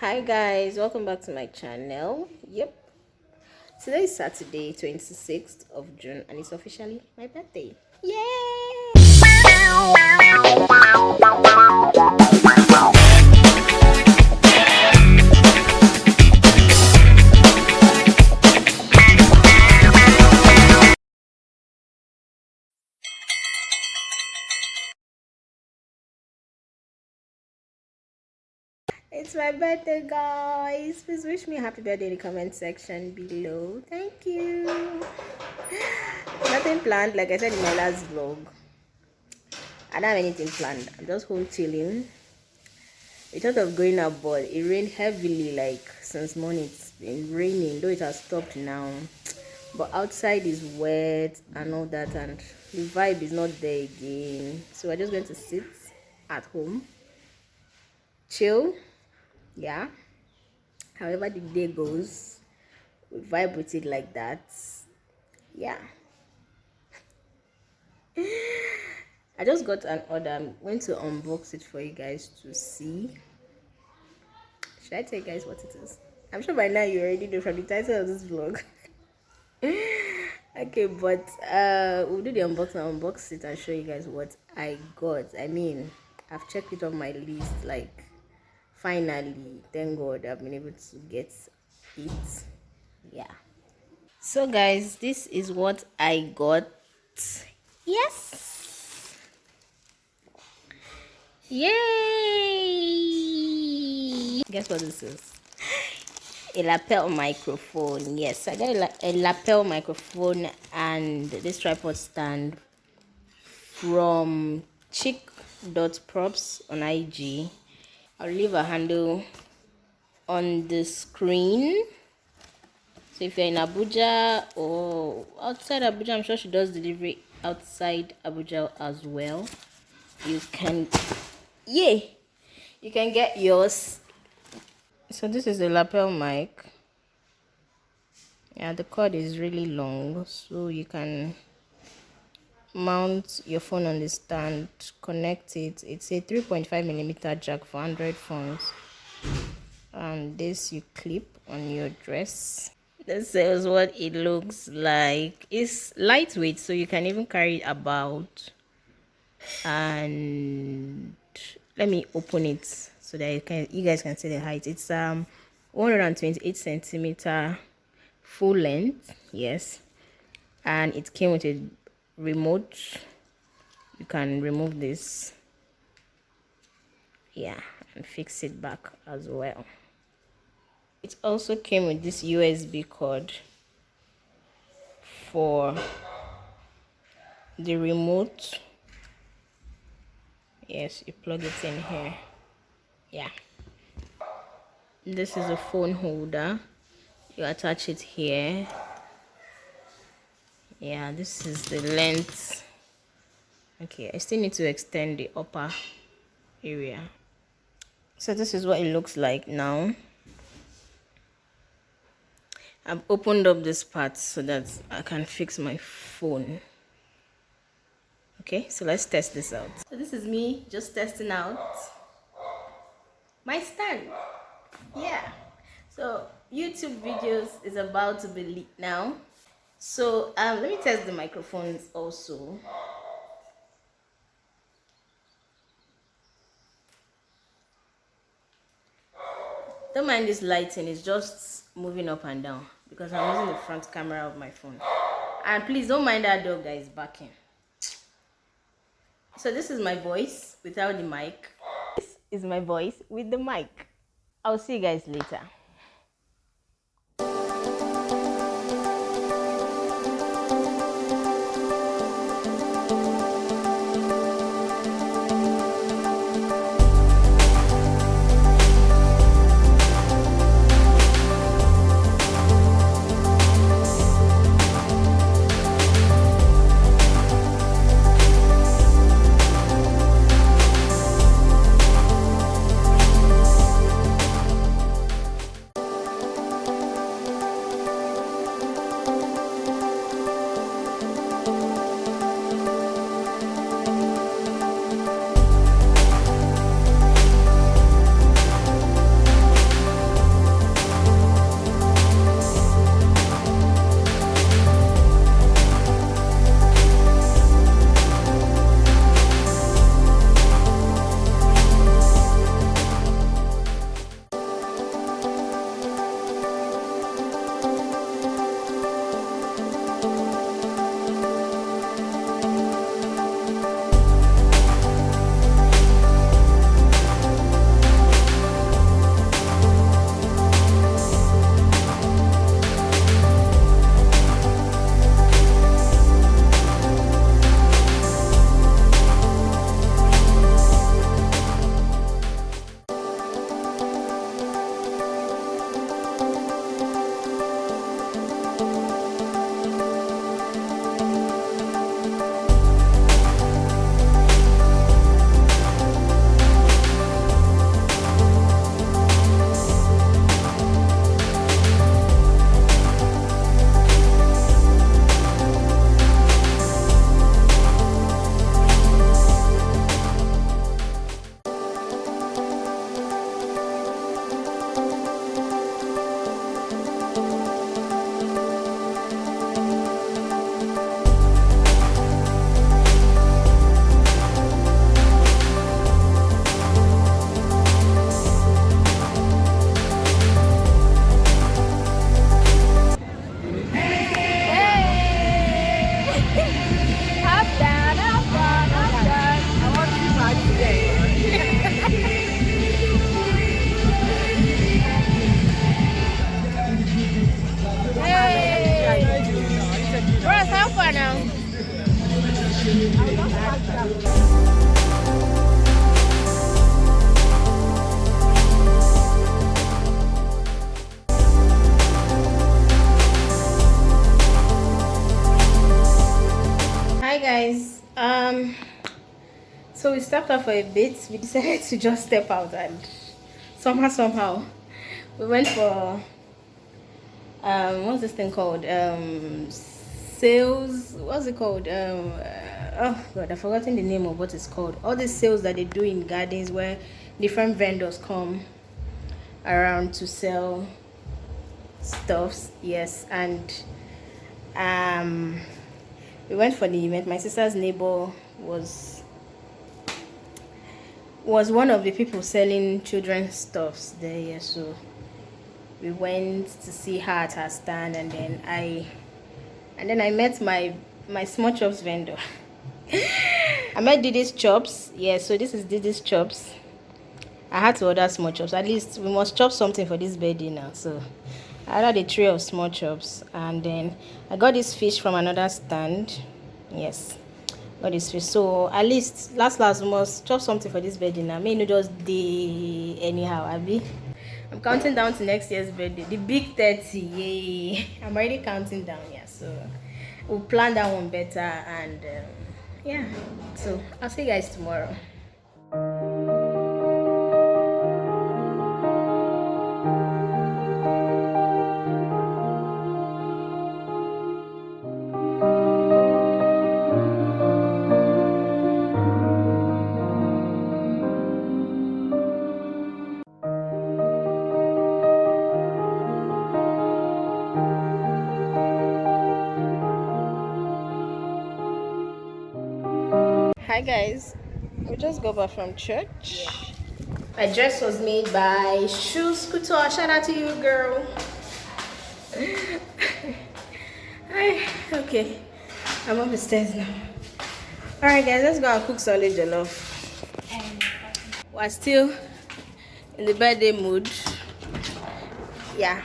Hi guys, welcome back to my channel. Today is Saturday 26th of June and it's officially my birthday. Yay! It's my birthday, guys. Please wish me a happy birthday in the comment section below. Thank you. Nothing planned, like I said in my last vlog. I don't have anything planned. I'm just home chilling. We thought of going out, but it rained heavily, like since morning. It's been raining, though it has stopped now. But outside is wet and all that, and the vibe is not there again. So we're just going to sit at home, chill. Yeah, however the day goes, we vibe with it like that. Yeah. I just got an order. I'm going to unbox it for you guys to see. Should I tell you guys what it is? I'm sure by now you already know from the title of this vlog. Okay, but we'll do the unbox it and show you guys what I got. I mean, I've checked it on my list, like finally, thank God I've been able to get it. Yeah, so guys, this is what I got. Yes, yay! Guess what this is? A lapel microphone. Yes, I got a lapel microphone and this tripod stand from chick.props on IG. I'll leave a handle on the screen. So if you're in Abuja or outside Abuja, I'm sure she does delivery outside Abuja as well. You can, you can get yours. So this is the lapel mic. Yeah, the cord is really long, so you can mount your phone on the stand, connect it. It's a 3.5mm jack for Android phones, and this you clip on your dress. This is what it looks like. It's lightweight, so you can even carry it about. And let me open it so that you guys can see the height. It's 128 centimeter full length. Yes, and it came with a remote. You can remove this, yeah, and fix it back as well. It also came with this USB cord for the remote. Yes, you plug it in here. Yeah, this is a phone holder. You attach it here. Yeah, this is the length. Okay, I still need to extend the upper area. So this is what it looks like now. I've opened up this part so that I can fix my phone. Okay, so let's test this out. So this is me just testing out my stand. Yeah, so YouTube videos is about to be leaked now. So let me test the microphones also. Don't mind this lighting, it's just moving up and down because I'm using the front camera of my phone. And please don't mind that dog that is barking. So this is my voice without the mic. This is my voice with the mic. I'll see you guys later. So we stepped out for a bit. We decided to just step out, and somehow we went for what's this thing called, sales, what's it called, oh god, I've forgotten the name of what it's called. All the sales that they do in gardens where different vendors come around to sell stuffs. Yes. And we went for the event. My sister's neighbor was one of the people selling children's stuffs there. Yeah, so we went to see her at her stand, and then I met my small chops vendor. I met Didi's chops. Yeah, so this is Didi's chops. I had to order small chops. At least we must chop something for this birthday now. So I ordered a tray of small chops, and then I got this fish from another stand. Yes, got this fish. So at least last we must chop something for this birthday now. May not just day anyhow, Abby. I'm counting down to next year's birthday, the big 30. Yay! I'm already counting down. Yeah, so we'll plan that one better, and yeah. So I'll see you guys tomorrow. Hi guys, we just got back from church. My dress was made by Shoes Couture. Shout out to you, girl. Hi. Okay, I'm up the stairs now. Alright guys, let's go and cook solid jollof. We're still in the birthday mood. Yeah.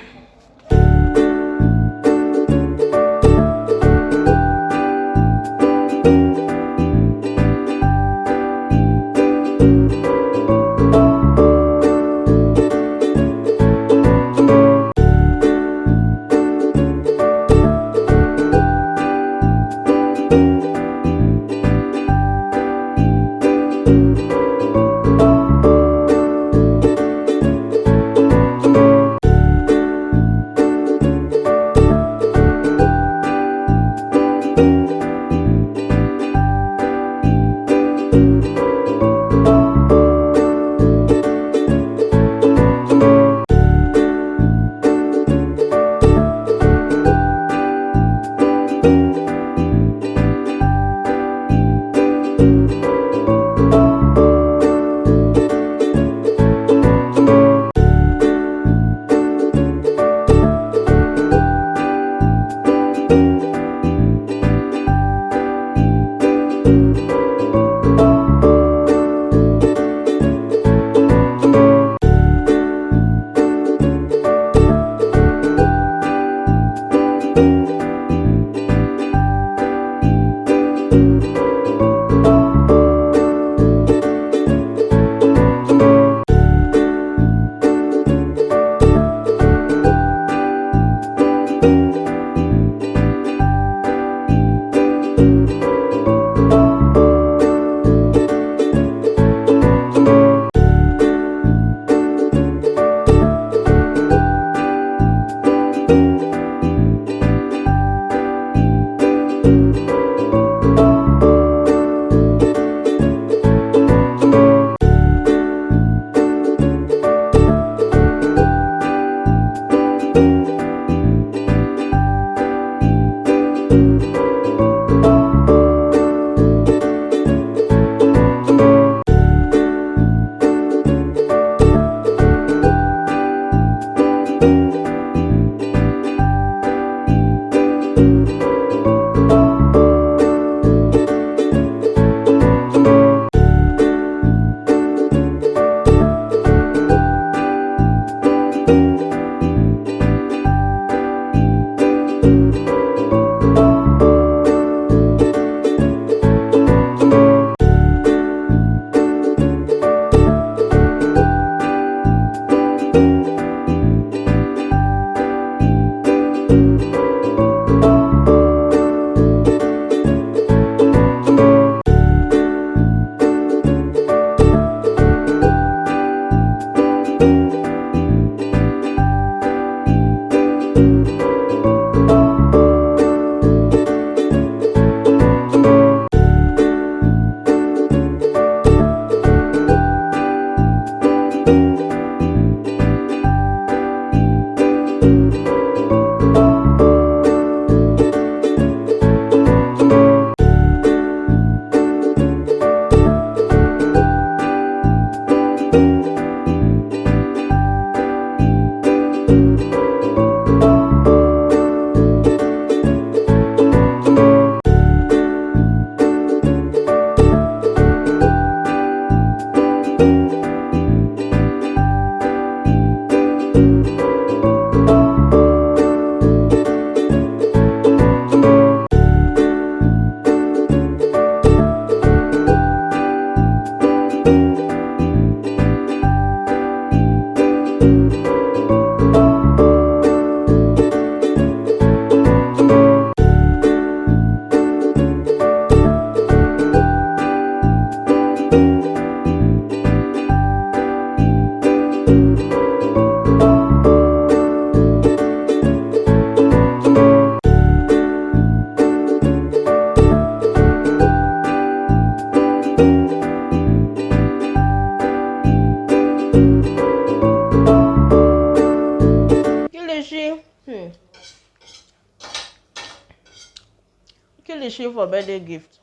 kilishi for birthday gift.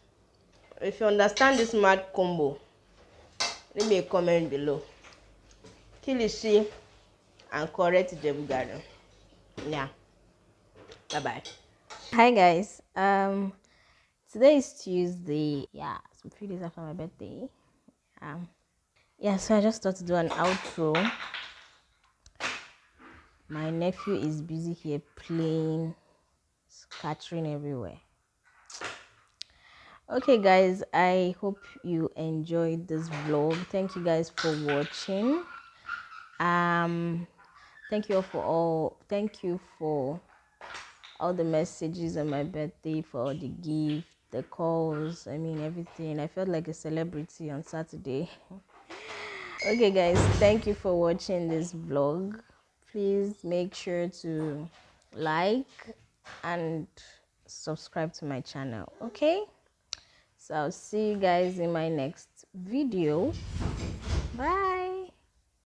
If you understand this mad combo, leave me a comment below. Kilishi and correct jebugado. Yeah. Bye bye. Hi guys. Today is Tuesday. Yeah, some few days after my birthday. Yeah, so I just thought to do an outro. My nephew is busy here playing, scattering everywhere. Okay guys, I hope you enjoyed this vlog. Thank you guys for watching. Thank you for all the messages on my birthday, for all the gifts, the calls, I mean everything. I felt like a celebrity on Saturday. Okay guys, thank you for watching this vlog. Please make sure to like and subscribe to my channel. Okay, so I'll see you guys in my next video. Bye.